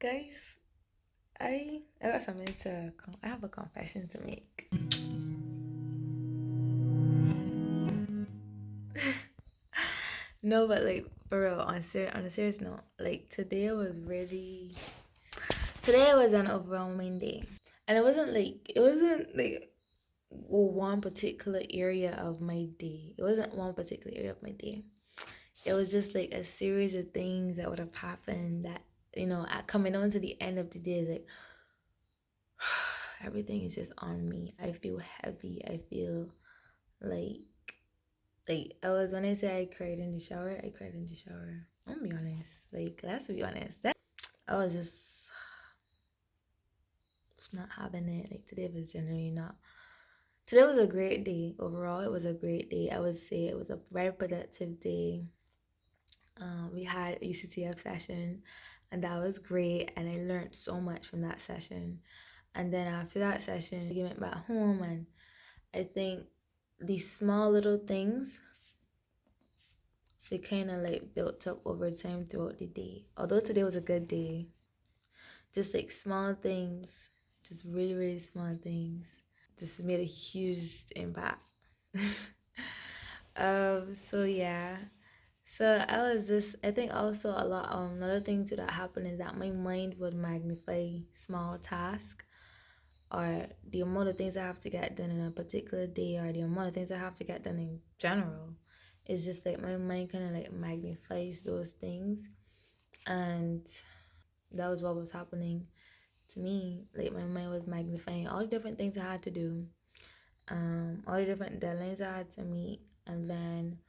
Guys, I got something to I have a confession to make. No, but like for real, on a serious note, like today was an overwhelming day, and it wasn't like one particular area of my day. It wasn't one particular area of my day. It was just like a series of things that would have happened that coming on to the end of the day, like everything is just on me. I feel heavy. I feel like I was when I say I cried in the shower, I cried in the shower. I'm gonna be honest. Like let's be honest. That I was just not having it. Like today was generally not. Today was a great day overall. It was a great day. I would say it was a very productive day. We had a UCTF session, and that was great. And I learned so much from that session. And then after that session, we went back home, and I think these small little things they kind of like built up over time throughout the day. Although today was a good day, just like small things, just really, really small things, just made a huge impact. So yeah. So I think also a lot another thing too that happened is that my mind would magnify small tasks or the amount of things I have to get done in a particular day or the amount of things I have to get done in general. It's just like my mind kind of like magnifies those things, and that was what was happening to me. Like my mind was magnifying all the different things I had to do, all the different deadlines I had to meet, and then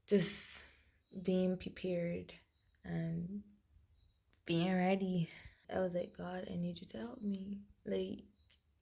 just being prepared and being ready. I was like, God, I need you to help me. Like,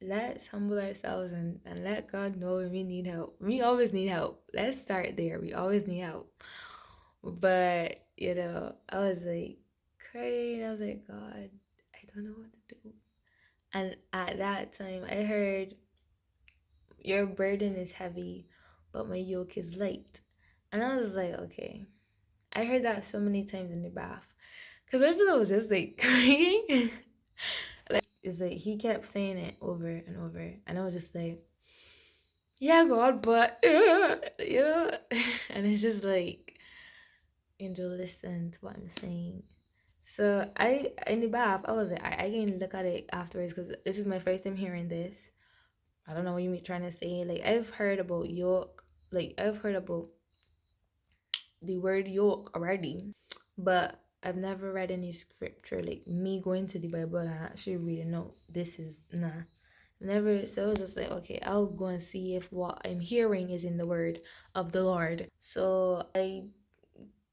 let's humble ourselves and let God know when we need help. We always need help. Let's start there. We always need help. But, I was like crying. I was like, God, I don't know what to do. And at that time, I heard, your burden is heavy, but my yoke is light. And I was like, okay. I heard that so many times in the bath. Because I feel I was just like crying. It's like he kept saying it over and over. And I was just like, yeah, God, but, yeah. And it's just like, Angel, listen to what I'm saying. So in the bath, I was like, I can look at it afterwards because this is my first time hearing this. I don't know what you mean trying to say. Like I've heard about yoke, like I've heard about the word yoke already, but I've never read any scripture like me going to the Bible and actually reading. No, this is nah. Never. So I was just like, okay, I'll go and see if what I'm hearing is in the word of the Lord. So I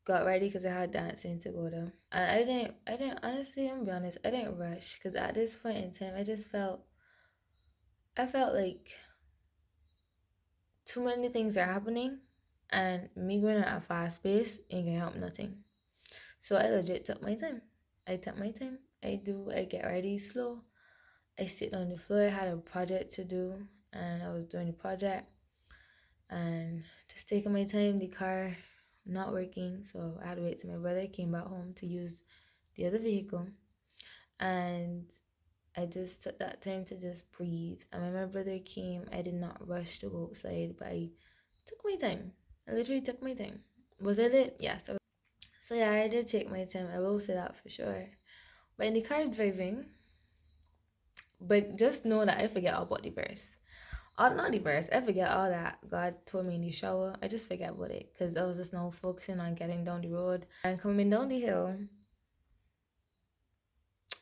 got ready because I had dancing to go to. And I didn't honestly, I'm gonna be honest, I didn't rush because at this point in time, I felt like too many things are happening, and me going at a fast pace ain't gonna help nothing. So I legit took my time. I took my time. I get ready slow. I sit on the floor. I had a project to do, and I was doing the project and just taking my time. The car not working, so I had to wait till my brother came back home to use the other vehicle, and I just took that time to just breathe. And when my brother came, I did not rush to go outside, but I took my time. I literally took my time. Was it lit? Yes. So yeah, I did take my time. I will say that for sure. But in the car driving, but just know that I forget all about the verse. Not the verse. I forget all that God told me in the shower. I just forget about it because I was just now focusing on getting down the road and coming down the hill.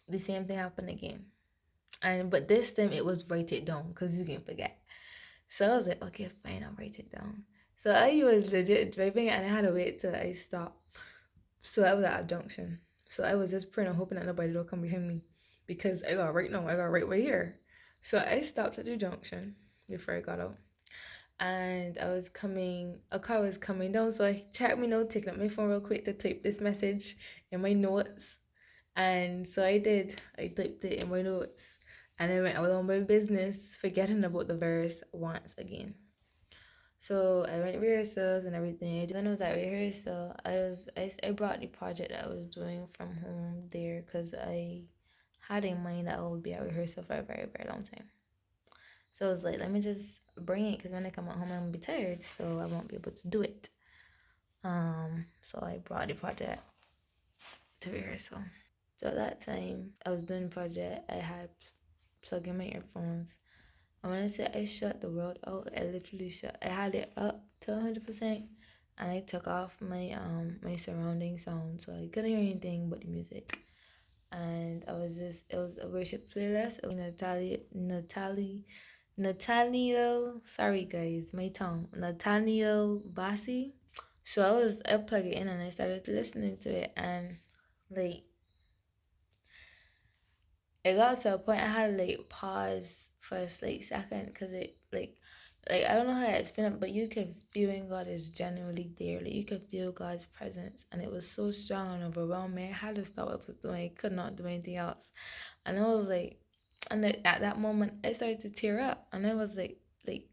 The same thing happened again, and but this time it was write it down because you can forget. So I was like, okay, fine, I'll write it down. So I was legit driving and I had to wait till I stopped. So I was at a junction. So I was just praying and hoping that nobody will come behind me because I got right now. I got right way here. So I stopped at the junction before I got out. And a car was coming down. So I checked my note, taking up my phone real quick to type this message in my notes. And so I did. I typed it in my notes. And I went on my business, forgetting about the verse once again. So I went rehearsals and everything. When I was at rehearsal, I brought the project that I was doing from home there because I had in mind that I would be at rehearsal for a very, very long time. So I was like, let me just bring it because when I come at home, I'm gonna be tired, so I won't be able to do it. So I brought the project to rehearsal. So at that time, I was doing the project. I had plugged in my earphones. And when I say I shut the world out, I literally shut. I had it up to 100%, and I took off my surrounding sound, so I couldn't hear anything but the music. And I was just it was a worship playlist. It was Nathaniel. Sorry guys, my tongue. Nathaniel Bassi. So I plugged it in and I started listening to it, and like it got to a point I had to like pause for a like second because it like I don't know how to explain it, but you could feel when God is genuinely there. Like you could feel God's presence, and it was so strong and overwhelming. I had to stop what I was doing. I could not do anything else, and I was like, at that moment I started to tear up, and I was like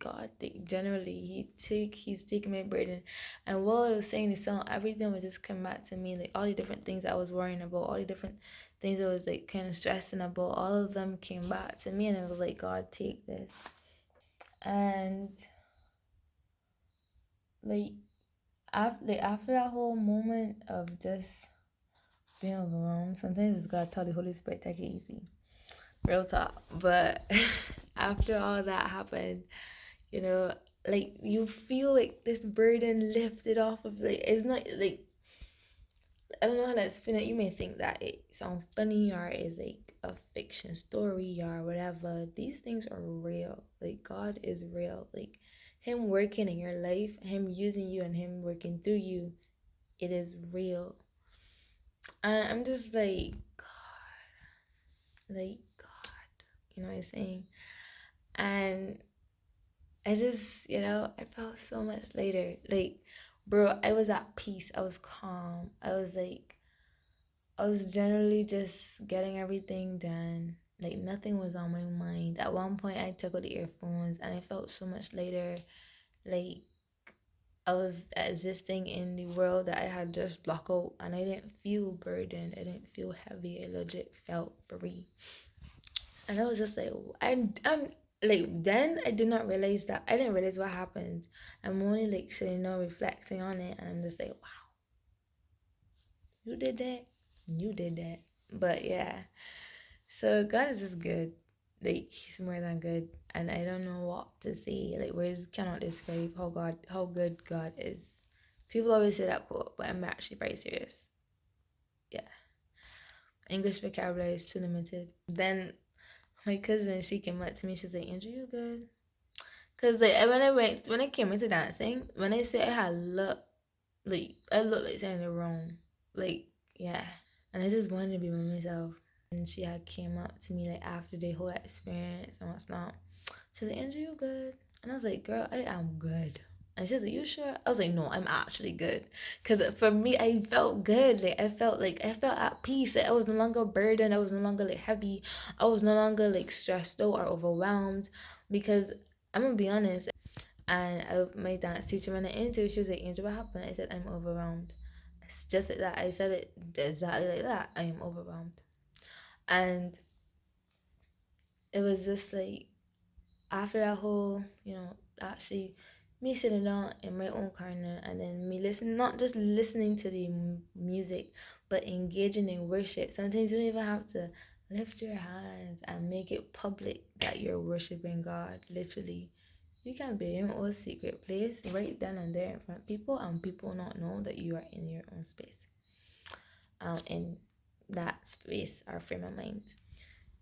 God, like generally he's taking my burden, and while I was saying the song, everything was just coming back to me, like all the different things I was worrying about, all the different things I was like kind of stressing about, all of them came back to me, and I was like, God, take this. And like after that whole moment of just being overwhelmed, sometimes it's gotta tell the Holy Spirit take it easy, real talk. But after all that happened, you know, like you feel like this burden lifted off of, like it's not like, I don't know how to explain it. You may think that it sounds funny or is like a fiction story or whatever. These things are real. Like God is real. Like Him working in your life, Him using you, and Him working through you. It is real. And I'm just God. You know what I'm saying? And I just, I felt so much later. Like, bro, I was at peace. I was calm. I was generally just getting everything done. Like nothing was on my mind. At one point I took out the earphones and I felt so much later like I was existing in the world that I had just blocked out, and I didn't feel burdened. I didn't feel heavy. I legit felt free. And I was just like, I'm like, then I did not realize that. I didn't realize what happened. I'm only like sitting there reflecting on it, and I'm just like, wow, you did that. You did that. But yeah. So God is just good. Like He's more than good. And I don't know what to say. Like words cannot describe how good God is. People always say that quote, but I'm actually very serious. Yeah. English vocabulary is too limited. Then my cousin, she came up to me, she's like, Andrew, you good? Cause like when I came into dancing, when I say I had I looked like saying it wrong. Like, yeah. And I just wanted to be by myself. And she had came up to me like after the whole experience and what's not. She's like, Andrew, you good? And I was like, girl, I am good. And she was like, you sure? I was like, no, I'm actually good. Cause for me, I felt good. Like I felt at peace. Like I was no longer burdened. I was no longer like heavy. I was no longer like stressed out or overwhelmed. Because I'm gonna be honest. And my dance teacher, when I interviewed, she was like, Angel, what happened? I said, I'm overwhelmed. It's just like that. I said it exactly like that. I am overwhelmed. And it was just like after that whole, actually me sitting down in my own corner and then me listening, not just listening to the music, but engaging in worship. Sometimes you don't even have to lift your hands and make it public that you're worshiping God. Literally, you can be in your own secret place right then and there in front of people, and people not know that you are in your own space. In that space or frame of mind.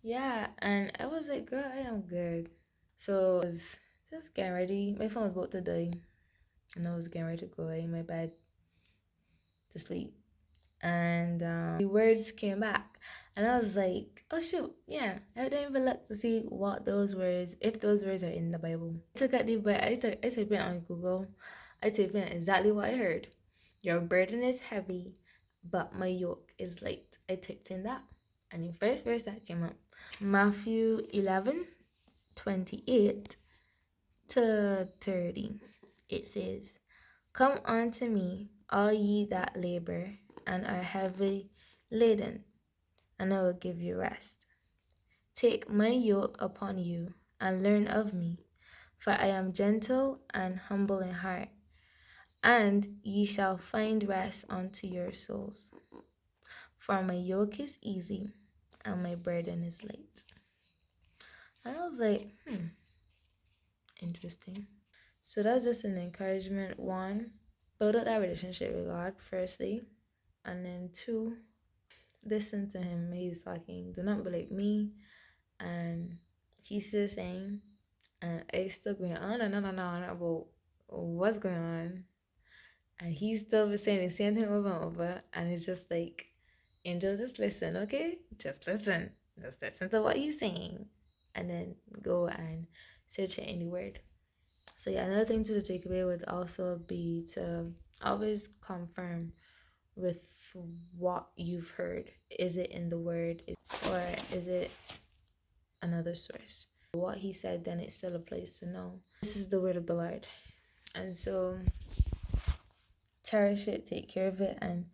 Yeah, and I was like, girl, I am good. So I was just getting ready. My phone was about to die, and I was getting ready to go in my bed to sleep. And the words came back, and I was like, oh shoot, yeah. I didn't even look to see what those words, if those words are in the Bible. I took out the but I typed it on Google. I typed in exactly what I heard. Your burden is heavy, but my yoke is light. I typed in that, and the first verse that came up, Matthew 11:28 to 30. It says, "Come unto me, all ye that labor and are heavy laden, and I will give you rest. Take my yoke upon you and learn of me, for I am gentle and humble in heart, and ye shall find rest unto your souls. For my yoke is easy and my burden is light." And I was like, interesting. So that's just an encouragement. One, build up that relationship with God, firstly. And then two, listen to him when he's talking. Do not be like me. And he's still saying, and it's still going on and on and on about what's going on. And he's still saying the same thing over and over. And it's just like, Angel, just listen, okay? Just listen. Just listen to what he's saying. And then go and search it in the word. So yeah, another thing to the takeaway would also be to always confirm with what you've heard. Is it in the word or is it another source? What he said, then it's still a place to know. This is the word of the Lord. And so cherish it, take care of it, and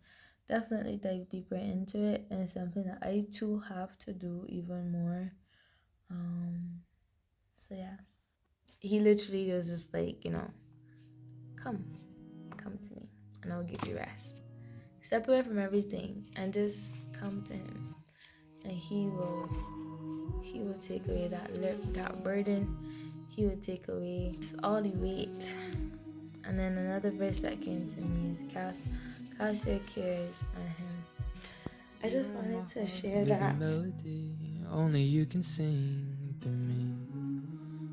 definitely dive deeper into it. And it's something that I too have to do even more. So yeah. He literally was just like, come, come to me, and I'll give you rest. Step away from everything and just come to him, and he will take away that burden. He will take away all the weight. And then another verse that came to me is cast your cares on him. I just wanted to share that. Melody, only you can sing to me.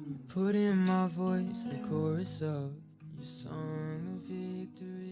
You put in my voice the chorus of your song of victory.